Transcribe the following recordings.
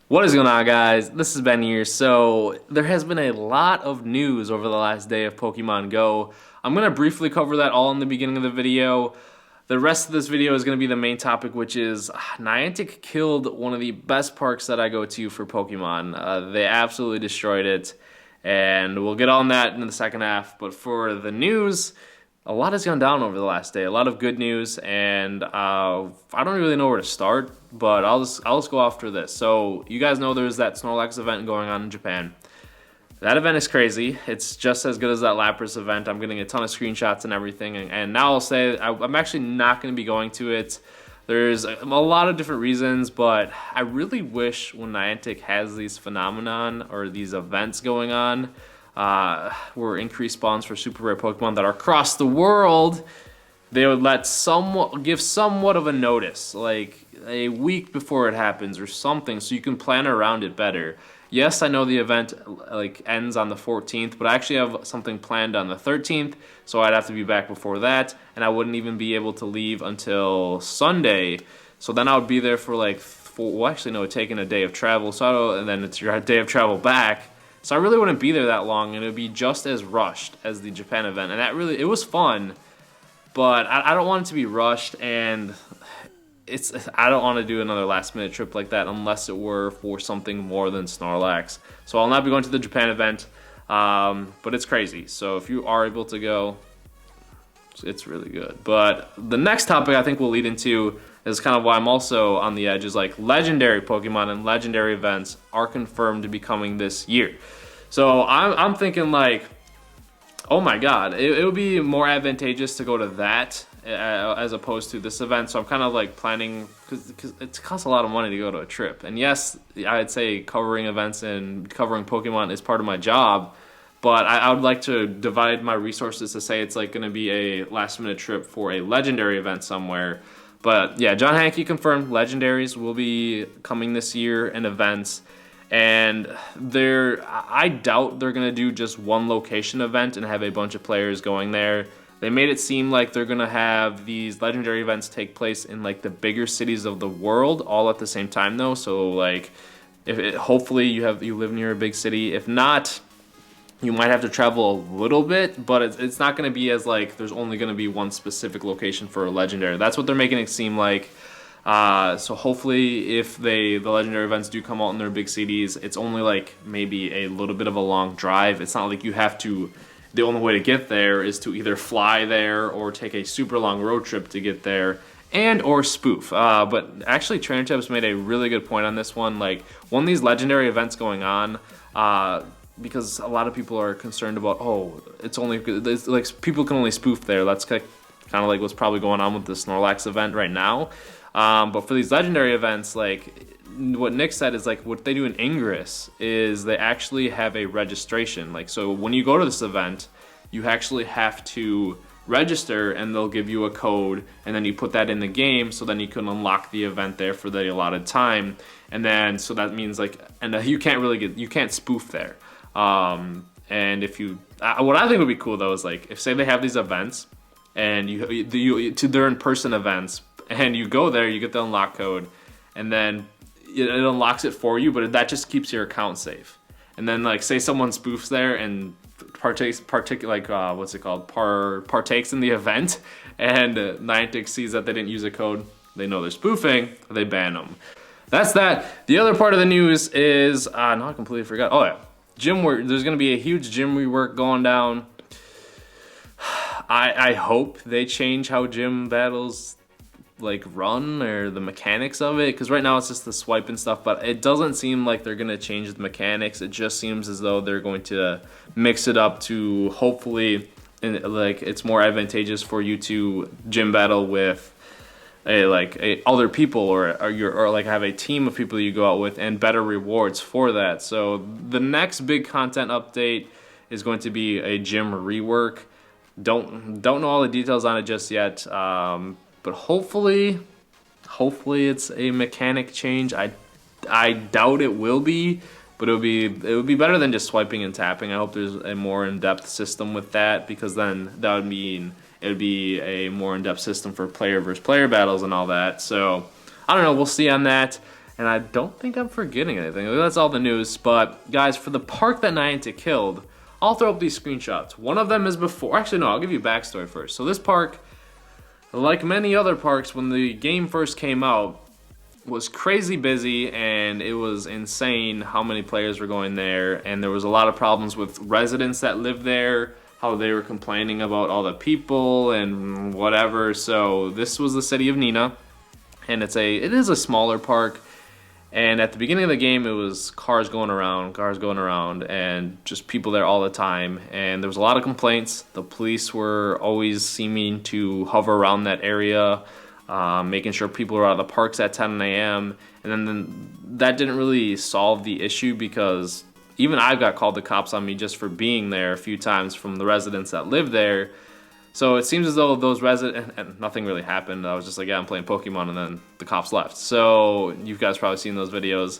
What is going on, guys? This is Ben here. So there has been a lot of news over the last day of Pokemon Go. I'm going to briefly cover that all in the beginning of the video. The rest of this video is going to be the main topic, which is Niantic killed one of the best parks that I go to for Pokemon. They absolutely destroyed it, and we'll get on that in the second half. But for the news, a lot has gone down over the last day. A lot of good news, and I don't really know where to start, but I'll just go after this. So you guys know there's that Snorlax event going on in Japan. That event is crazy. It's just as good as that Lapras event. I'm getting a ton of screenshots and everything, and now I'll say I'm actually not going to be going to it. There's a lot of different reasons, but I really wish when Niantic has these phenomenon or these events going on, where increased spawns for super rare Pokemon that are across the world, they would give somewhat of a notice, like a week before it happens or something, so you can plan around it better. Yes, I know the event ends on the 14th, but I actually have something planned on the 13th, so I'd have to be back before that, and I wouldn't even be able to leave until Sunday. So then I would be there for taking a day of travel, and then it's your day of travel back. So I really wouldn't be there that long, and it would be just as rushed as the Japan event. And it was fun, but I don't want it to be rushed, and I don't want to do another last-minute trip like that unless it were for something more than Snorlax. So I'll not be going to the Japan event, but it's crazy. So if you are able to go, it's really good. But the next topic I think we'll lead into is kind of why I'm also on the edge, is like legendary Pokemon and legendary events are confirmed to be coming this year. So I'm thinking like, oh my god, it would be more advantageous to go to that as opposed to this event. So I'm kind of like planning, because it costs a lot of money to go to a trip. And yes, I'd say covering events and covering Pokemon is part of my job, but I would like to divide my resources to say it's like going to be a last minute trip for a legendary event somewhere. But yeah, John Hanke confirmed legendaries will be coming this year in events. And I doubt they're going to do just one location event and have a bunch of players going there. They made it seem like they're going to have these legendary events take place in like the bigger cities of the world all at the same time though. So like hopefully you live near a big city. If not, you might have to travel a little bit, but it's not going to be as like there's only going to be one specific location for a legendary. That's what they're making it seem like. So hopefully if the legendary events do come out in their big cities, it's only like maybe a little bit of a long drive. It's not like you have to, the only way to get there is to either fly there or take a super long road trip to get there, and or spoof. But actually Trainer Tips made a really good point on this one. Like one of these legendary events going on, because a lot of people are concerned about, it's like people can only spoof there. That's kind of like what's probably going on with the Snorlax event right now. But for these legendary events, like what Nick said is like what they do in Ingress is they actually have a registration. Like, so when you go to this event, you actually have to register and they'll give you a code, and then you put that in the game, so then you can unlock the event there for the allotted time. And then so that means like, and you can't spoof there. And if you, what I think would be cool though is like, if say they have these events and they're in-person events, and you go there, you get the unlock code, and then it unlocks it for you, but that just keeps your account safe. And then like say someone spoofs there and partakes in the event, and Niantic sees that they didn't use a code, they know they're spoofing, they ban them. That's that. The other part of the news is, no, I completely forgot. Oh yeah, gym work. There's gonna be a huge gym rework going down. I hope they change how gym battles like run, or the mechanics of it, because right now it's just the swipe and stuff, but it doesn't seem like they're going to change the mechanics. It just seems as though they're going to mix it up to hopefully like it's more advantageous for you to gym battle with other people, or like have a team of people you go out with, and better rewards for that. So the next big content update is going to be a gym rework. Don't know all the details on it just yet, but hopefully it's a mechanic change. I doubt it will be, but it would be better than just swiping and tapping. I hope there's a more in-depth system with that, because then that would mean it would be a more in-depth system for player versus player battles and all that. So I don't know, we'll see on that. And I don't think I'm forgetting anything. That's all the news. But guys, for the park that Niantic killed, I'll throw up these screenshots. One of them is before, actually no, I'll give you backstory first. So this park, like many other parks, when the game first came out, was crazy busy, and it was insane how many players were going there, and there was a lot of problems with residents that lived there, how they were complaining about all the people and whatever. So this was the city of Neenah, and it is a smaller park. And at the beginning of the game, it was cars going around, and just people there all the time. And there was a lot of complaints. The police were always seeming to hover around that area, making sure people were out of the parks at 10 a.m. And then that didn't really solve the issue, because even I got called the cops on me just for being there a few times from the residents that live there. So it seems as though those residents, and nothing really happened. I was just like, yeah, I'm playing Pokemon, and then the cops left. So you guys probably seen those videos.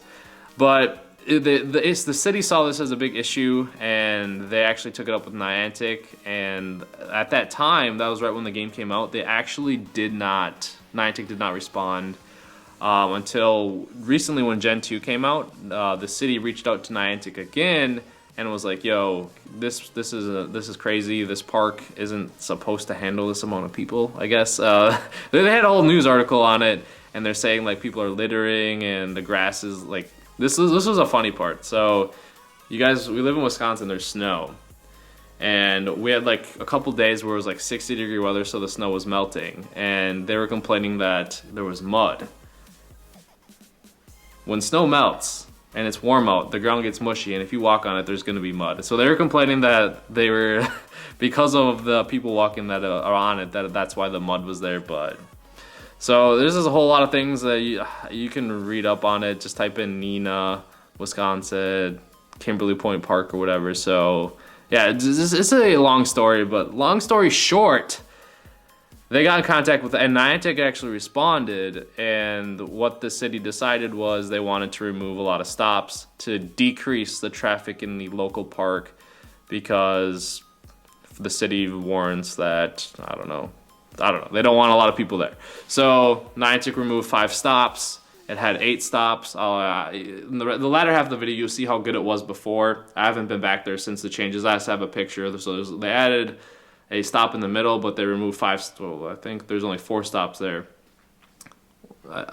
But the city saw this as a big issue, and they actually took it up with Niantic. And at that time, that was right when the game came out, Niantic did not respond until recently when Gen 2 came out. The city reached out to Niantic again and was like, yo, this is crazy. This park isn't supposed to handle this amount of people, I guess. They had a whole news article on it, and they're saying like people are littering and the grass is like, this was a funny part. So you guys, we live in Wisconsin, there's snow. And we had like a couple days where it was like 60-degree weather, so the snow was melting. And they were complaining that there was mud. When snow melts, and it's warm out, the ground gets mushy, and if you walk on it, there's gonna be mud. So they were complaining that they were, because of the people walking that are on it, that's why the mud was there. But so there's just a whole lot of things that you can read up on it. Just type in Neenah, Wisconsin, Kimberly Point Park or whatever. So yeah, it's a long story, but long story short, they got in contact with, and Niantic actually responded, and what the city decided was they wanted to remove a lot of stops to decrease the traffic in the local park, because the city warrants that, I don't know, they don't want a lot of people there. So Niantic removed 5 stops. It had 8 stops. In the latter half of the video, you'll see how good it was before. I haven't been back there since the changes. I just have a picture. So they added a stop in the middle, but they removed 5. Well, I think there's only 4 stops there,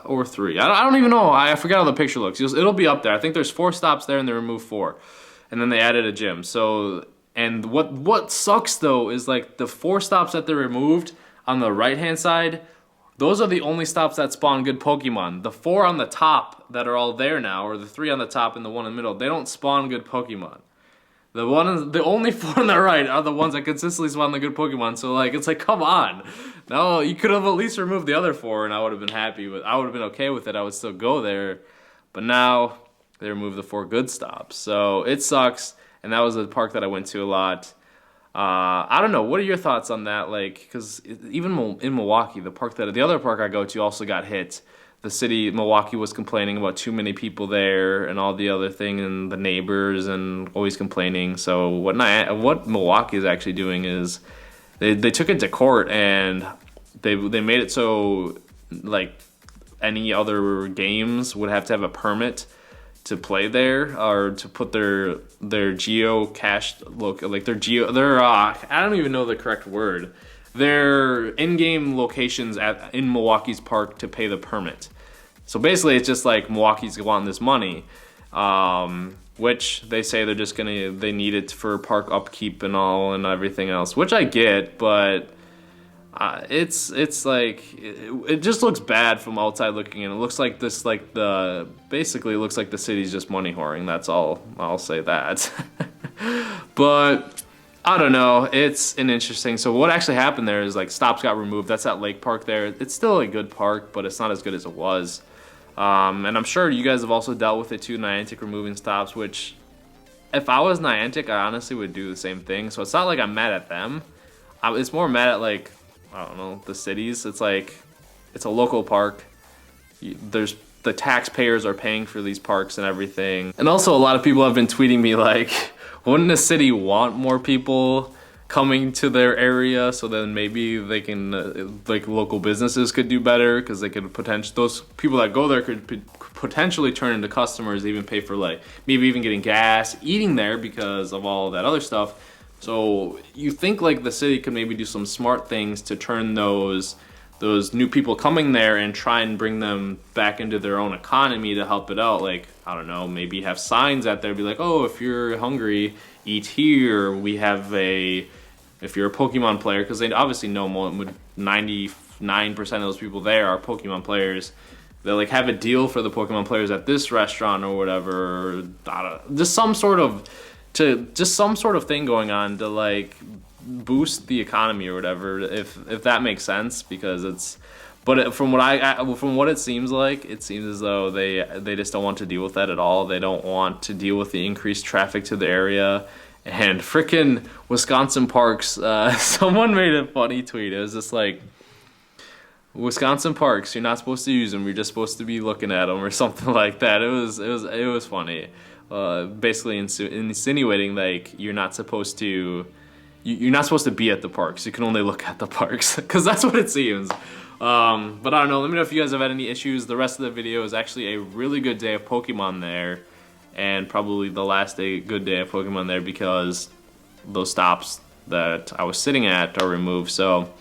or 3. I don't even know. I forgot how the picture looks. It'll be up there. I think there's 4 stops there, and they removed 4, and then they added a gym. So, and what sucks though is like the 4 stops that they removed on the right hand side, those are the only stops that spawn good Pokemon. The 4 on the top that are all there now, or the 3 on the top and the 1 in the middle, they don't spawn good Pokemon. The only 4 on the right are the ones that consistently spawn the good Pokemon. So like, it's like, come on. No, you could have at least removed the other 4, and I would have been happy with. I would have been okay with it. I would still go there. But now they removed the 4 good stops. So it sucks. And that was a park that I went to a lot. I don't know. What are your thoughts on that? Like, because even in Milwaukee, the other park I go to also got hit. The city, Milwaukee, was complaining about too many people there and all the other thing, and the neighbors, and always complaining. So what Milwaukee is actually doing is they took it to court, and they made it so like any other games would have to have a permit to play there, or to put their geocached I don't even know the correct word. Their in-game locations in Milwaukee's park to pay the permit. So basically, it's just like Milwaukee's wanting this money, which they say they need it for park upkeep and all and everything else, which I get, but it's like it just looks bad from outside looking in. It looks like basically it looks like the city's just money whoring. That's all I'll say that. But I don't know. It's an interesting. So what actually happened there is like stops got removed. That's that lake park there. It's still a good park, but it's not as good as it was. And I'm sure you guys have also dealt with it too, Niantic removing stops, which if I was Niantic, I honestly would do the same thing. So it's not like I'm mad at them. It's more mad at like, I don't know, the cities. It's like, it's a local park. The taxpayers are paying for these parks and everything. And also a lot of people have been tweeting me like, wouldn't the city want more people coming to their area, so then maybe they can like local businesses could do better, because they could potentially, those people that go there could potentially turn into customers, even pay for like maybe even getting gas, eating there because of all that other stuff. So you think like the city could maybe do some smart things to turn those new people coming there and try and bring them back into their own economy to help it out. Like, I don't know, maybe have signs out there, be like, oh, if you're hungry, eat here. We have if you're a Pokemon player, because they obviously know 99% of those people there are Pokemon players. They like have a deal for the Pokemon players at this restaurant or whatever. I don't know, just some sort of thing going on to like boost the economy or whatever, if that makes sense, because it's, but from what it seems as though they just don't want to deal with that at all. They don't want to deal with the increased traffic to the area. And frickin' Wisconsin parks, someone made a funny tweet. It was just like, Wisconsin parks, you're not supposed to use them, you're just supposed to be looking at them or something like that. It was funny. Basically insinuating like you're not supposed to be at the parks. You can only look at the parks, because that's what it seems. But I don't know. Let me know if you guys have had any issues. The rest of the video is actually a really good day of Pokemon there, and probably the last good day of Pokemon there, because those stops that I was sitting at are removed. So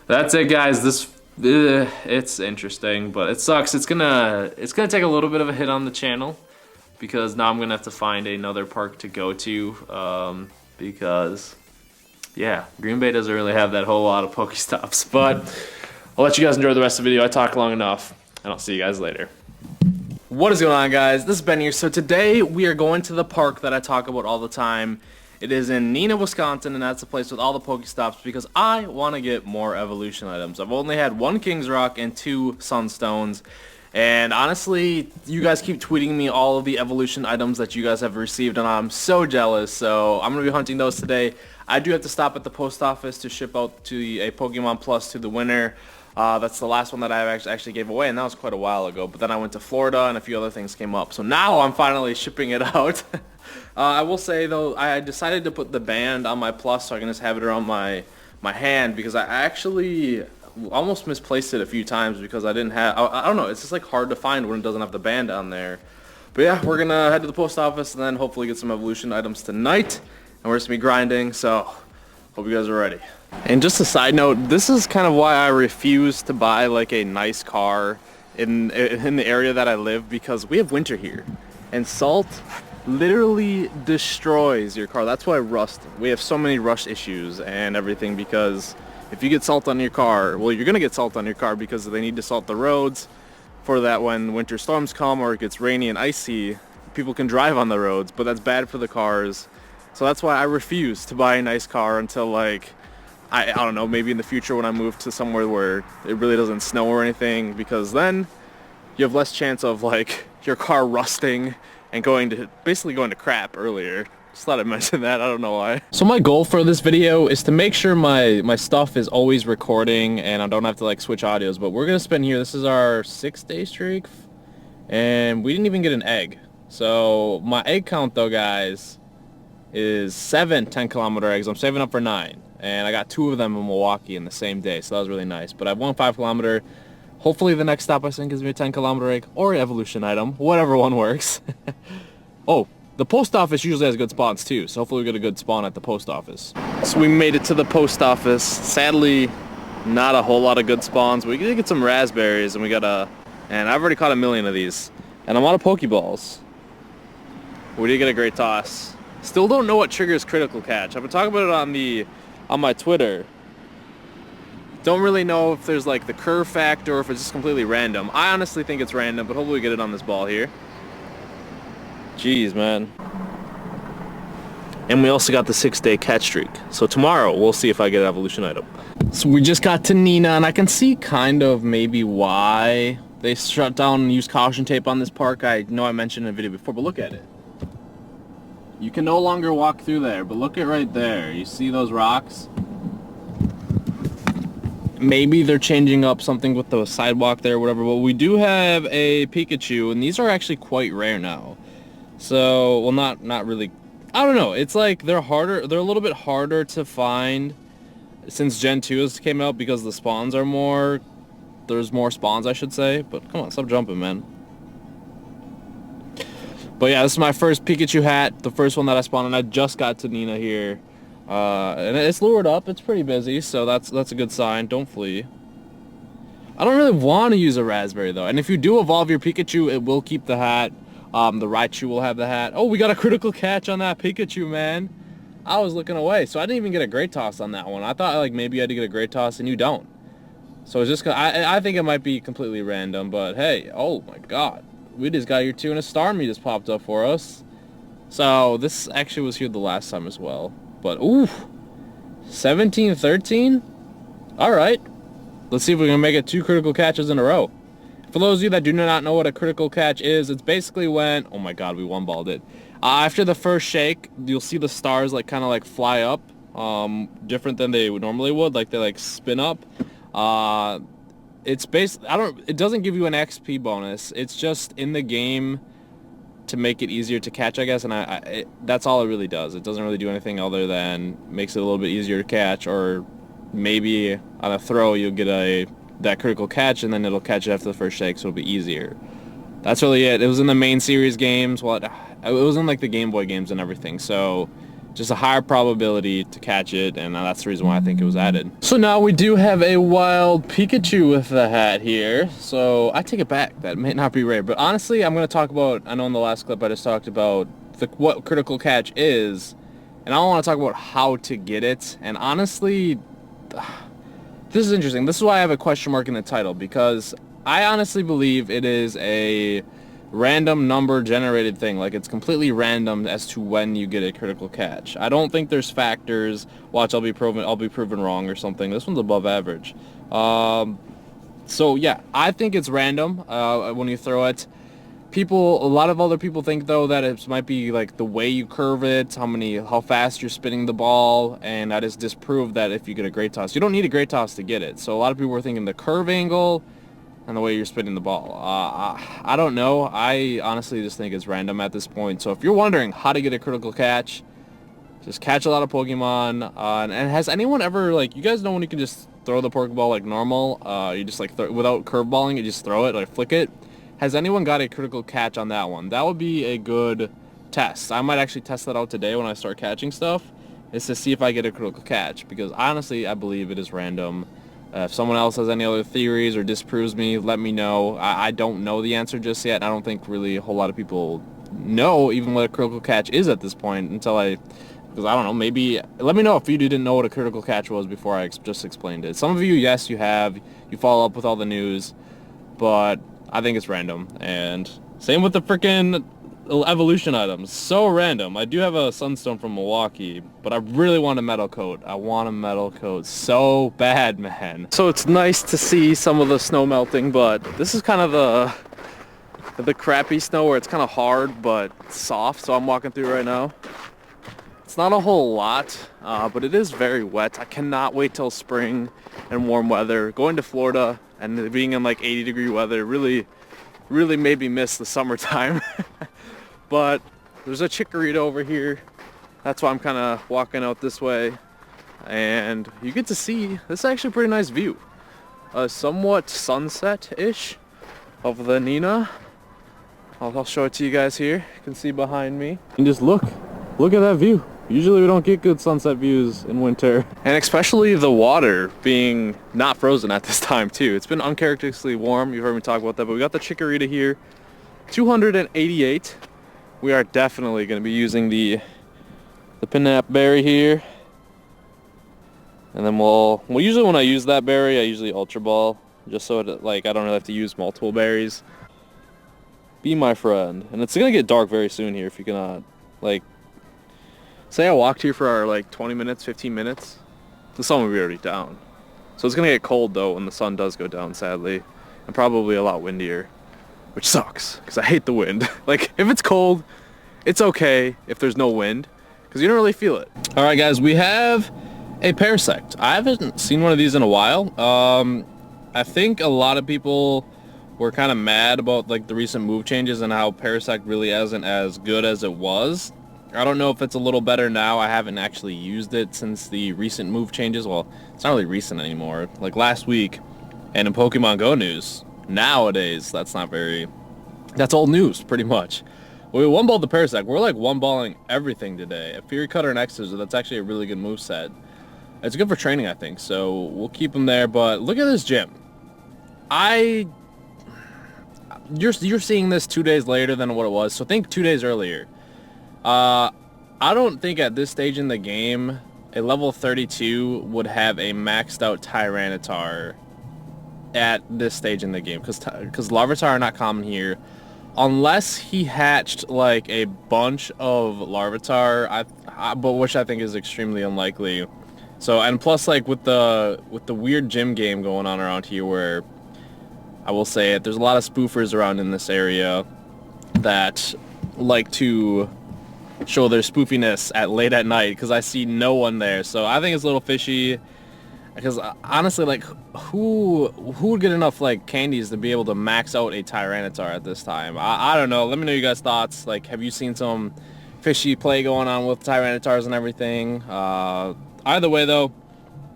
that's it, guys. It's interesting, but it sucks. It's gonna take a little bit of a hit on the channel, because now I'm gonna have to find another park to go to, because yeah, Green Bay doesn't really have that whole lot of Pokestops. But I'll let you guys enjoy the rest of the video. I talked long enough, and I'll see you guys later. What is going on, guys? This is Ben here. So today we are going to the park that I talk about all the time. It is in Neenah, Wisconsin, and that's the place with all the Pokestops, because I want to get more evolution items. I've only had 1 King's Rock and 2 Sunstones, and honestly, you guys keep tweeting me all of the evolution items that you guys have received, and I'm so jealous. So I'm going to be hunting those today. I do have to stop at the post office to ship out to a Pokemon Plus to the winner. That's the last one that I actually gave away, and that was quite a while ago. But then I went to Florida, and a few other things came up. So now I'm finally shipping it out. I will say, though, I decided to put the band on my Plus so I can just have it around my hand, because I actually almost misplaced it a few times because I didn't have, I don't know, it's just like hard to find when it doesn't have the band on there. But yeah, we're gonna head to the post office and then hopefully get some evolution items tonight, and we're just gonna be grinding, so hope you guys are ready. And just a side note, this is kind of why I refuse to buy like a nice car in the area that I live, because we have winter here and salt literally destroys your car. That's why we have so many rust issues and everything, because if you get salt on your car, well, you're gonna get salt on your car because they need to salt the roads for that when winter storms come or it gets rainy and icy, people can drive on the roads, but that's bad for the cars. So that's why I refuse to buy a nice car until, like, I don't know, maybe in the future when I move to somewhere where it really doesn't snow or anything, because then you have less chance of like your car rusting and basically going to crap earlier. Just thought I'd mention that, I don't know why. So my goal for this video is to make sure my stuff is always recording and I don't have to like switch audios, but we're gonna spend here, this is our 6-day streak, and we didn't even get an egg. So my egg count though, guys, is 7 10-kilometer eggs. I'm saving up for 9, and I got 2 of them in Milwaukee in the same day, so that was really nice. But I have 1 5-kilometer. Hopefully the next stop I think gives me a 10-kilometer egg or an evolution item, whatever one works. Oh, the post office usually has good spawns too, so hopefully we get a good spawn at the post office. So we made it to the post office. Sadly, not a whole lot of good spawns. We did get some raspberries, and and I've already caught 1 million of these, and I'm out of Pokeballs. We did get a great toss. Still don't know what triggers critical catch. I've been talking about it on my Twitter. Don't really know if there's like the curve factor or if it's just completely random. I honestly think it's random, but hopefully we get it on this ball here. Jeez, man. And we also got the 6-day catch streak. So tomorrow we'll see if I get an evolution item. So we just got to Neenah, and I can see kind of maybe why they shut down and used caution tape on this park. I know I mentioned in a video before, but look at it. You can no longer walk through there, but look at right there. You see those rocks? Maybe they're changing up something with the sidewalk there or whatever, but we do have a Pikachu, and these are actually quite rare now. So, well, not really I don't know. It's like they're harder. They're a little bit harder to find since Gen 2 has came out because the spawns are more. There's more spawns, I should say. But come on, stop jumping, man. But yeah, this is my first Pikachu hat. The first one that I spawned, and I just got to Neenah here. And it's lured up. It's pretty busy, so that's a good sign. Don't flee. I don't really want to use a raspberry though. And if you do evolve your Pikachu, it will keep the hat. The Raichu will have the hat. Oh, we got a critical catch on that Pikachu, man. I was looking away, so I didn't even get a Great Toss on that one. I thought like maybe I had to get a Great Toss, and you don't. So it's just I think it might be completely random, but hey, oh my God, we just got your 2 and a Starmie just popped up for us. So this actually was here the last time as well. But ooh, 17-13. All right. Let's see if we can make it 2 critical catches in a row. For those of you that do not know what a critical catch is, it's basically when, oh my God, we one-balled it. After the first shake, you'll see the stars like kind of like fly up, different than they normally would, like they like spin up. It's basically, it doesn't give you an XP bonus. It's just in the game to make it easier to catch, I guess, and that's all it really does. It doesn't really do anything other than makes it a little bit easier to catch, or maybe on a throw you'll get that critical catch and then it'll catch it after the first shake, so it'll be easier. That's really it. It was in the main series games. Well, it was in like the Game Boy games and everything, so just a higher probability to catch it, and that's the reason why I think it was added. So now we do have a wild Pikachu with the hat here, so I take it back. That may not be rare, but honestly, I'm going to talk about, I know in the last clip I just talked about what critical catch is, and I want to talk about how to get it, and honestly, this is interesting. This is why I have a question mark in the title, because I honestly believe it is a random number generated thing. Like, it's completely random as to when you get a critical catch. I don't think there's factors. Watch, I'll be proven wrong or something. This one's above average. So yeah, I think it's random when you throw it. A lot of other people think though that it might be like the way you curve it, how fast you're spinning the ball, and that is disproved that if you get a Great Toss, you don't need a Great Toss to get it. So a lot of people were thinking the curve angle and the way you're spinning the ball. I don't know. I honestly just think it's random at this point. So if you're wondering how to get a critical catch, just catch a lot of Pokemon. And has anyone ever, like, you guys know when you can just throw the Pokeball like normal? You just like without curveballing, you just throw it, like flick it. Has anyone got a critical catch on that one? That would be a good test. I might actually test that out today when I start catching stuff, is to see if I get a critical catch, because honestly, I believe it is random. If someone else has any other theories or disproves me, let me know. I don't know the answer just yet. I don't think really a whole lot of people know even what a critical catch is at this point because I don't know, maybe, let me know if you didn't know what a critical catch was before I just explained it. Some of you, yes, you have. You follow up with all the news, but I think it's random. And same with the freaking evolution items. So random. I do have a Sunstone from Milwaukee, but I really want a metal coat. I want a metal coat so bad, man. So it's nice to see some of the snow melting, but this is kind of the crappy snow where it's kind of hard but soft. So I'm walking through right now. It's not a whole lot, but it is very wet. I cannot wait till spring and warm weather. Going to Florida and being in like 80-degree weather really made me miss the summertime. But there's a Chikorita over here. That's why I'm kind of walking out this way. And you get to see, this is actually a pretty nice view. A somewhat sunset-ish of the Neenah. I'll show it to you guys here. You can see behind me. And just look at that view. Usually we don't get good sunset views in winter. And especially the water being not frozen at this time too. It's been uncharacteristically warm. You've heard me talk about that, but we got the Chikorita here. 288. We are definitely going to be using the Pinap berry here. And then we'll usually when I use that berry, I usually Ultra Ball, just so like I don't really have to use multiple berries. Be my friend. And it's going to get dark very soon here if you cannot, like, say I walked here for like 20 minutes, 15 minutes, the sun will be already down. So it's going to get cold though when the sun does go down, sadly, and probably a lot windier, which sucks because I hate the wind. Like, if it's cold, it's okay if there's no wind because you don't really feel it. All right, guys, we have a Parasite. I haven't seen one of these in a while. I think a lot of people were kind of mad about like the recent move changes and how Parasite really isn't as good as it was. I don't know if it's a little better now. I haven't actually used it since the recent move changes. Well, it's not really recent anymore. Like last week, and in Pokemon Go news, nowadays, that's old news, pretty much. We one-balled the Parasite. We're like one-balling everything today. A Fury Cutter and X-Scissor, that's actually a really good moveset. It's good for training, I think, so we'll keep him there. But look at this gym. You're seeing this 2 days later than what it was, so think 2 days earlier. I don't think at this stage in the game a level 32 would have a maxed out Tyranitar at this stage in the game, because Larvitar are not common here. Unless he hatched like a bunch of Larvitar, but which I think is extremely unlikely. So, and plus, like with the weird gym game going on around here, where I will say it, there's a lot of spoofers around in this area that like to show their spoofiness at late at night, because I see no one there. So I think it's a little fishy. Because honestly, like, who would get enough like candies to be able to max out a Tyranitar at this time? I don't know. Let me know your guys' thoughts. Like, have you seen some fishy play going on with Tyranitars and everything? Either way, though,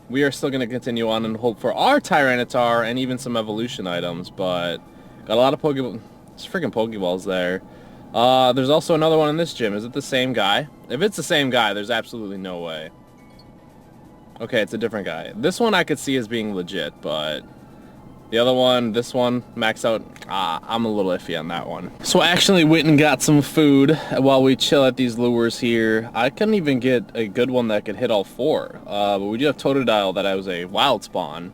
we are still going to continue on and hope for our Tyranitar and even some evolution items. But got a lot of freaking Pokeballs there. There's also another one in this gym. Is it the same guy? If it's the same guy, there's absolutely no way. Okay, it's a different guy. This one I could see as being legit, but the other one, this one, max out, I'm a little iffy on that one. So I actually went and got some food while we chill at these lures here. I couldn't even get a good one that could hit all four, but we do have Totodile that I was a wild spawn.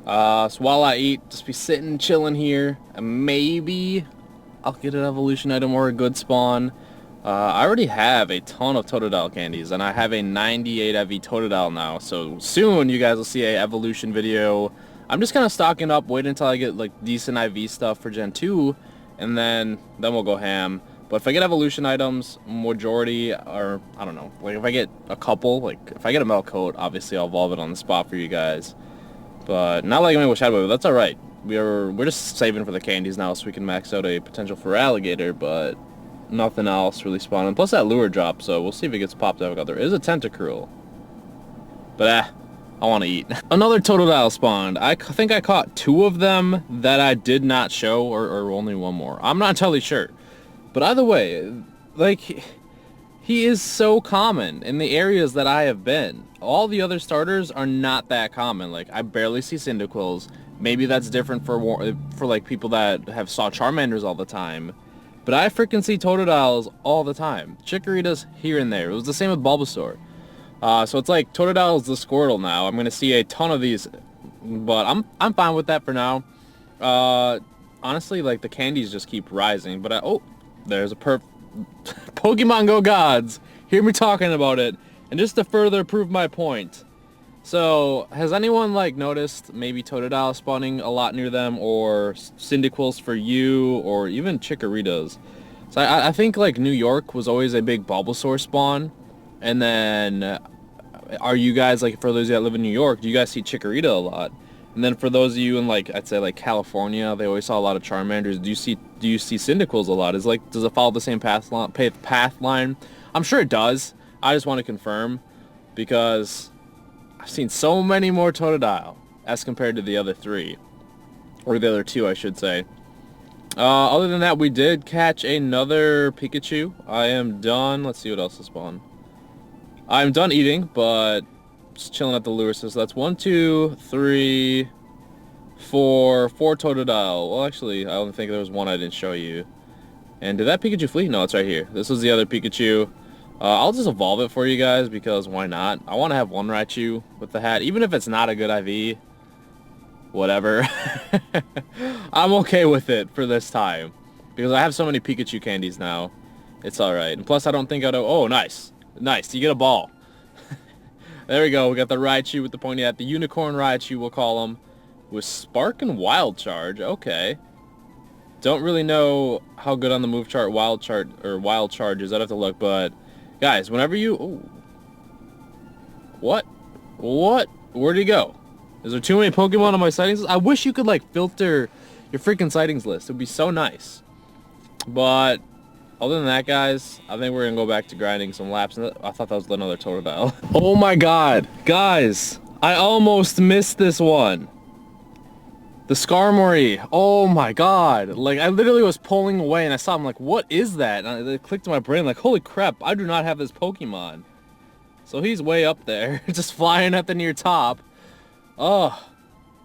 So while I eat, just be sitting, chilling here, and maybe I'll get an evolution item or a good spawn. I already have a ton of Totodile candies, and I have a 98 EV Totodile now, so soon you guys will see a evolution video. I'm just kind of stocking up, waiting until I get like decent IV stuff for Gen 2, and then we'll go ham. But if I get evolution items, majority, or I don't know, like if I get a couple, like if I get a metal coat, obviously I'll evolve it on the spot for you guys. But not like with Shadow Wave, that's alright. We're just saving for the candies now so we can max out a potential for Alligator, but nothing else really spawning. Plus that lure drop, so we'll see if it gets popped out. There is a Tentacruel. But I want to eat. Another Totodile spawned. I think I caught 2 of them that I did not show, or only one more. I'm not entirely sure. But either way, like, he is so common in the areas that I have been. All the other starters are not that common. Like, I barely see Cyndaquils. Maybe that's different for like people that have saw Charmanders all the time. But I freaking see Totodiles all the time. Chikorita's here and there. It was the same with Bulbasaur. So it's like Totodile's the Squirtle now. I'm gonna see a ton of these, but I'm fine with that for now. Honestly, like the candies just keep rising. But oh, there's a Pokemon Go gods. Hear me talking about it, and just to further prove my point. So, has anyone like noticed maybe Totodile spawning a lot near them, or Cyndaquils for you, or even Chikoritas? So I think like New York was always a big Bulbasaur spawn, and then are you guys, like for those that live in New York, do you guys see Chikorita a lot? And then for those of you in like I'd say like California, they always saw a lot of Charmanders. Do you see Cyndaquils a lot? Does it follow the same path line? I'm sure it does. I just want to confirm, because I've seen so many more Totodile as compared to the other 3. Or the other 2, I should say. Other than that, we did catch another Pikachu. I am done. Let's see what else is spawned. I'm done eating, but just chilling at the lure. So that's 1, 2, 3, 4 Totodile. Well, actually, I only think there was one I didn't show you. And did that Pikachu flee? No, it's right here. This was the other Pikachu. I'll just evolve it for you guys, because why not? I want to have one Raichu with the hat, even if it's not a good IV. Whatever. I'm okay with it for this time, because I have so many Pikachu candies now. It's alright. And plus, I don't think oh, nice. Nice, you get a ball. There we go, we got the Raichu with the pointy hat. The Unicorn Raichu, we'll call him. With Spark and Wild Charge, okay. Don't really know how good on the move chart Wild Charge is. I'd have to look, but guys, whenever you... Ooh. What? Where'd he go? Is there too many Pokemon on my sightings list? I wish you could, like, filter your freaking sightings list. It would be so nice. But other than that, guys, I think we're gonna go back to grinding some laps. I thought that was another Totodile. Oh my god, guys, I almost missed this one. The Skarmory. Oh my god. Like, I literally was pulling away and I saw him like, what is that? And it clicked in my brain like, holy crap, I do not have this Pokemon. So he's way up there, just flying at the near top. Oh,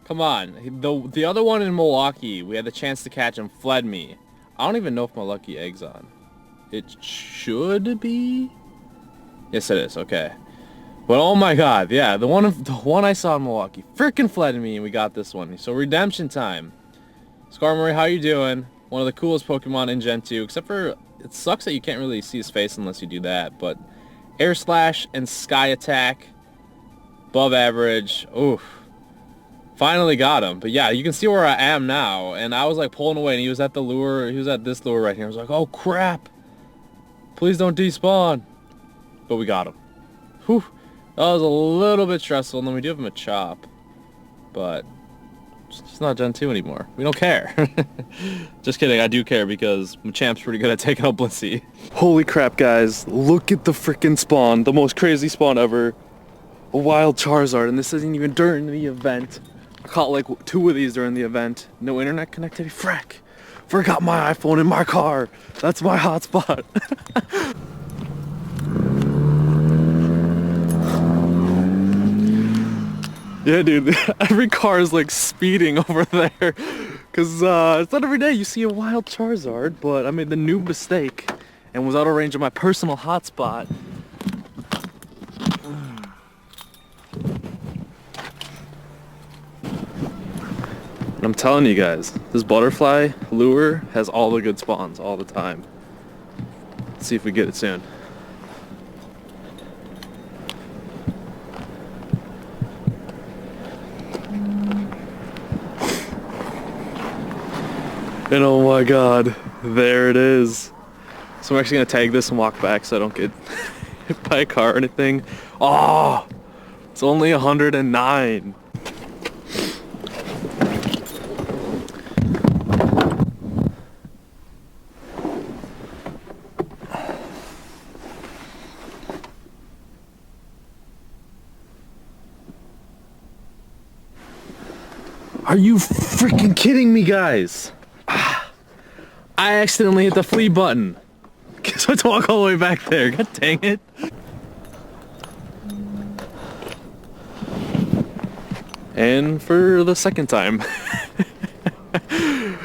come on. The other one in Milwaukee, we had the chance to catch him, fled me. I don't even know if my lucky egg's on. It should be? Yes, it is. Okay. But oh my god, yeah, the one I saw in Milwaukee freaking fled me, and we got this one. So redemption time. Skarmory, how you doing? One of the coolest Pokemon in Gen 2, except for it sucks that you can't really see his face unless you do that. But Air Slash and Sky Attack, above average. Oof. Finally got him. But yeah, you can see where I am now, and I was like pulling away, and he was at the lure. He was at this lure right here. I was like, oh crap! Please don't despawn. But we got him. Whew. That was a little bit stressful, and then we do have him a chop. But it's not Gen 2 anymore. We don't care. Just kidding, I do care because Machamp's pretty good at taking out Blissey. Holy crap, guys. Look at the freaking spawn. The most crazy spawn ever. A wild Charizard, and this isn't even during the event. I caught like 2 of these during the event. No internet connectivity. Frack. Forgot my iPhone in my car. That's my hotspot. Yeah, dude, every car is like speeding over there. Cause it's not every day you see a wild Charizard, but I made the new mistake and was out of range of my personal hotspot. And I'm telling you guys, this butterfly lure has all the good spawns all the time. Let's see if we get it soon. And oh my god, there it is. So I'm actually gonna tag this and walk back so I don't get hit by a car or anything. Oh, it's only 109. Are you freaking kidding me, guys? I accidentally hit the flee button. Guess I have to walk all the way back there. God dang it. And for the second time.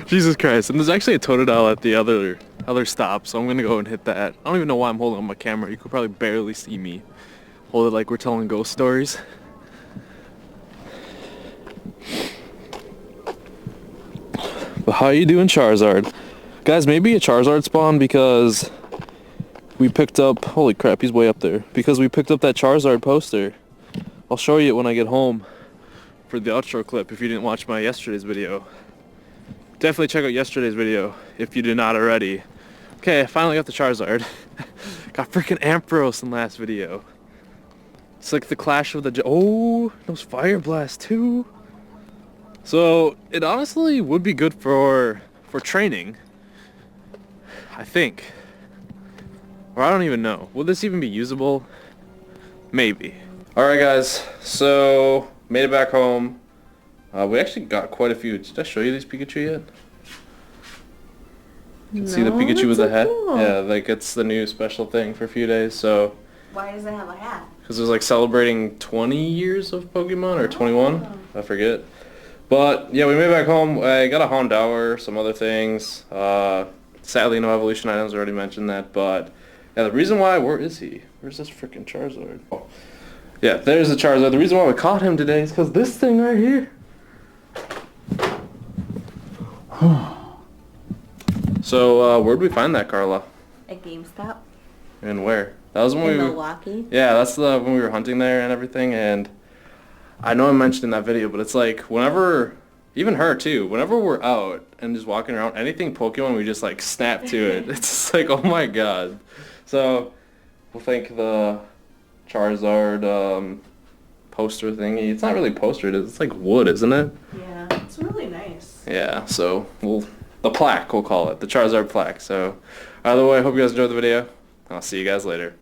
Jesus Christ. And there's actually a Totodile at the other stop, so I'm gonna go and hit that. I don't even know why I'm holding on my camera. You could probably barely see me. Hold it like we're telling ghost stories. But how you doing, Charizard? Guys, maybe a Charizard spawn because we picked up... Holy crap, he's way up there. Because we picked up that Charizard poster. I'll show you it when I get home for the outro clip if you didn't watch my yesterday's video. Definitely check out yesterday's video if you did not already. Okay, I finally got the Charizard. Got freaking Ampharos in last video. It's like the clash of the... Oh, those Fire Blast too. So it honestly would be good for training, I think. Or I don't even know. Will this even be usable? Maybe. Alright guys, so made it back home. We actually got quite a few. Did I show you these Pikachu yet? You can see the Pikachu with the hat. Cool. Yeah, like it's the new special thing for a few days, so. Why does it have a hat? Because it was like celebrating 20 years of Pokemon, or 21, I forget. But yeah, we made it back home. I got a Houndour, some other things. Sadly, no evolution items. I already mentioned that. But yeah, the reason why, where is he? Where's this freaking Charizard? Oh. Yeah, there's the Charizard. The reason why we caught him today is because this thing right here. So where'd we find that, Carla? At GameStop. And where? That was when in Milwaukee. Yeah, that's when we were hunting there and everything. And I know I mentioned in that video, but it's like whenever, even her too, whenever we're out and just walking around, anything Pokemon, we just like snap to it. It's just like, oh my god. So we'll thank the Charizard poster thingy. It's not really postered, it's like wood, isn't it? Yeah, it's really nice. Yeah, so the plaque, we'll call it, the Charizard plaque. So Either way, I hope you guys enjoyed the video. I'll see you guys later.